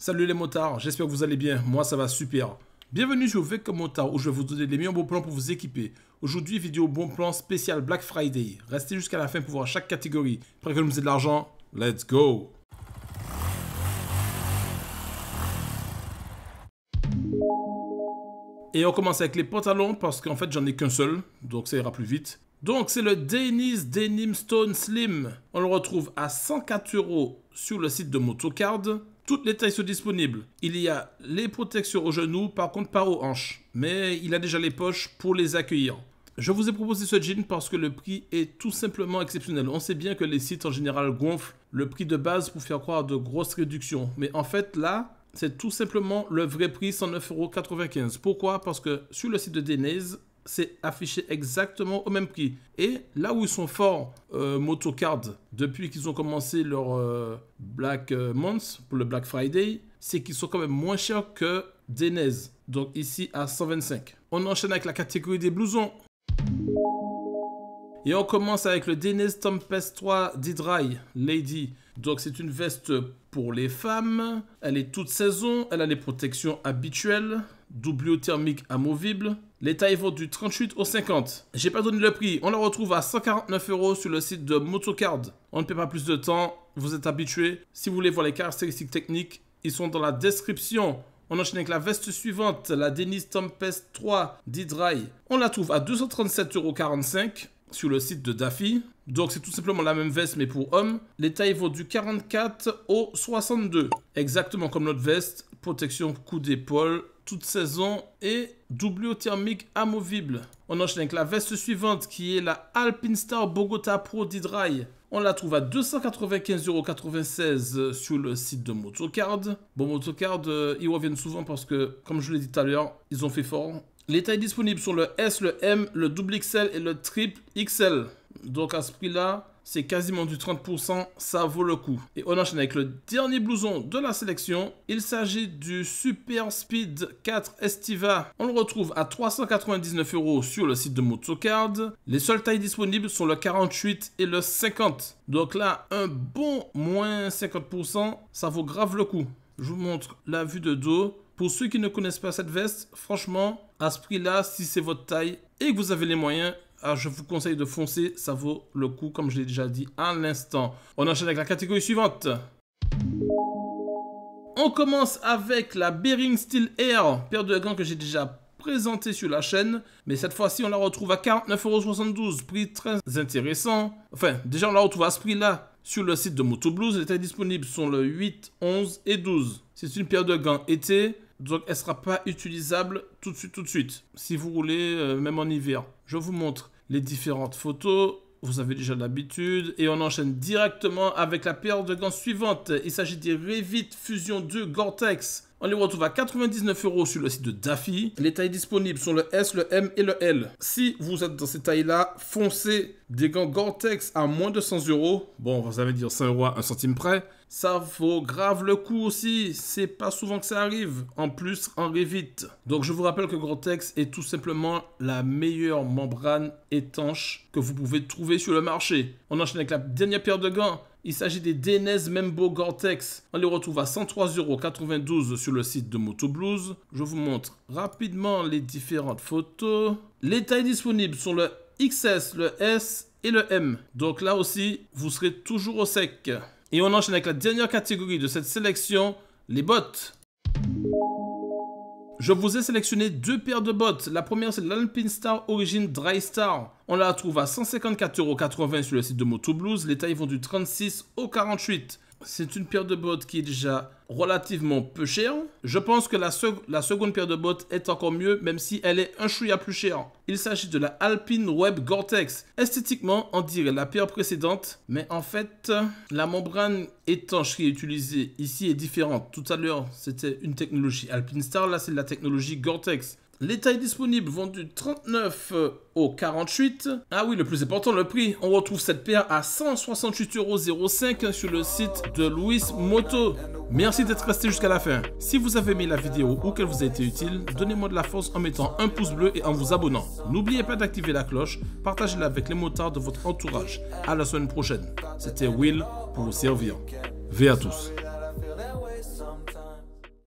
Salut les motards, j'espère que vous allez bien, moi ça va super. Bienvenue sur VK Motard où je vais vous donner les meilleurs bons plans pour vous équiper. Aujourd'hui, vidéo bon plan spécial Black Friday. Restez jusqu'à la fin pour voir chaque catégorie. Pour économiser de l'argent, let's go! Et on commence avec les pantalons parce qu'en fait j'en ai qu'un seul, donc ça ira plus vite. Donc c'est le Dennis Denim Stone Slim. On le retrouve à 104 € sur le site de Motocard. Toutes les tailles sont disponibles. Il y a les protections aux genoux, par contre pas aux hanches. Mais il a déjà les poches pour les accueillir. Je vous ai proposé ce jean parce que le prix est tout simplement exceptionnel. On sait bien que les sites en général gonflent le prix de base pour faire croire de grosses réductions. Mais en fait là, c'est tout simplement le vrai prix, 109,95 €. Pourquoi? Parce que sur le site de Dennis, c'est affiché exactement au même prix. Et là où ils sont forts, Motocard, depuis qu'ils ont commencé leur Black Month, pour le Black Friday, c'est qu'ils sont quand même moins chers que Denez. Donc ici à 125. On enchaîne avec la catégorie des blousons. Et on commence avec le Denez Tempest 3 D-Dry Lady. Donc c'est une veste pour les femmes. Elle est toute saison. Elle a les protections habituelles. Doublure thermique amovible. Les tailles vont du 38 au 50. J'ai pas donné le prix. On la retrouve à 149 € sur le site de Motocard. On ne perd pas plus de temps. Vous êtes habitués. Si vous voulez voir les caractéristiques techniques, ils sont dans la description. On enchaîne avec la veste suivante, la Dennis Tempest 3 D-Dry. On la trouve à 237,45 € sur le site de Daffy. Donc c'est tout simplement la même veste mais pour hommes. Les tailles vont du 44 au 62. Exactement comme notre veste. Protection coude-épaule, toute saison et doublure thermique amovible. On enchaîne avec la veste suivante qui est la Alpinestar Bogota Pro D-Dry. On la trouve à 295,96 € sur le site de Motocard. Bon, Motocard, ils reviennent souvent parce que, comme je l'ai dit tout à l'heure, ils ont fait fort. Les tailles disponibles sont le S, le M, le double XL et le triple XL. Donc à ce prix-là, c'est quasiment du 30%, ça vaut le coup. Et on enchaîne avec le dernier blouson de la sélection. Il s'agit du Super Speed 4 Estiva. On le retrouve à 399 € sur le site de Motocard. Les seules tailles disponibles sont le 48 et le 50. Donc là, un bon moins 50%, ça vaut grave le coup. Je vous montre la vue de dos. Pour ceux qui ne connaissent pas cette veste, franchement, à ce prix-là, si c'est votre taille et que vous avez les moyens, je vous conseille de foncer, ça vaut le coup, comme je l'ai déjà dit à l'instant. On enchaîne avec la catégorie suivante. On commence avec la Bering Steel Air, paire de gants que j'ai déjà présentée sur la chaîne. Mais cette fois-ci, on la retrouve à 49,72 €, prix très intéressant. Enfin, déjà, on la retrouve à ce prix-là sur le site de Motoblues. Les tailles disponibles sont le 8, 11 et 12. C'est une paire de gants été. Donc, elle ne sera pas utilisable tout de suite. Si vous roulez, même en hiver. Je vous montre les différentes photos. Vous avez déjà l'habitude. Et on enchaîne directement avec la paire de gants suivante. Il s'agit des Revit Fusion 2 Gore-Tex. On les retrouve à 99 € sur le site de Daffy. Les tailles disponibles sont le S, le M et le L. Si vous êtes dans ces tailles-là, foncez des gants Gore-Tex à moins de 100 €. Bon, vous allez dire 100 € à 1 centime près. Ça vaut grave le coup aussi. C'est pas souvent que ça arrive. En plus, en Revit. Donc, je vous rappelle que Gore-Tex est tout simplement la meilleure membrane étanche que vous pouvez trouver sur le marché. On enchaîne avec la dernière paire de gants. Il s'agit des Denez Membo Gore-Tex. On les retrouve à 103,92 € sur le site de Motoblues. Je vous montre rapidement les différentes photos. Les tailles disponibles sont le XS, le S et le M. Donc là aussi, vous serez toujours au sec. Et on enchaîne avec la dernière catégorie de cette sélection, les bottes. Je vous ai sélectionné deux paires de bottes. La première, c'est l'Alpinestar Origin Dry Star. On la trouve à 154,80 € sur le site de Motoblues. Les tailles vont du 36 au 48. C'est une paire de bottes qui est déjà relativement peu chère. Je pense que la seconde paire de bottes est encore mieux, même si elle est un chouïa plus chère. Il s'agit de la Alpine Web Gore-Tex. Esthétiquement, on dirait la paire précédente, mais en fait, la membrane étanche qui est utilisée ici est différente. Tout à l'heure, c'était une technologie Alpinestar, là c'est la technologie Gore-Tex. Les tailles disponibles vont du 39 au 48. Ah oui, le plus important, le prix. On retrouve cette paire à 168,05 € sur le site de Louis Moto. Merci d'être resté jusqu'à la fin. Si vous avez aimé la vidéo ou qu'elle vous a été utile, donnez-moi de la force en mettant un pouce bleu et en vous abonnant. N'oubliez pas d'activer la cloche, partagez-la avec les motards de votre entourage. À la semaine prochaine. C'était Will pour vous servir. V à tous.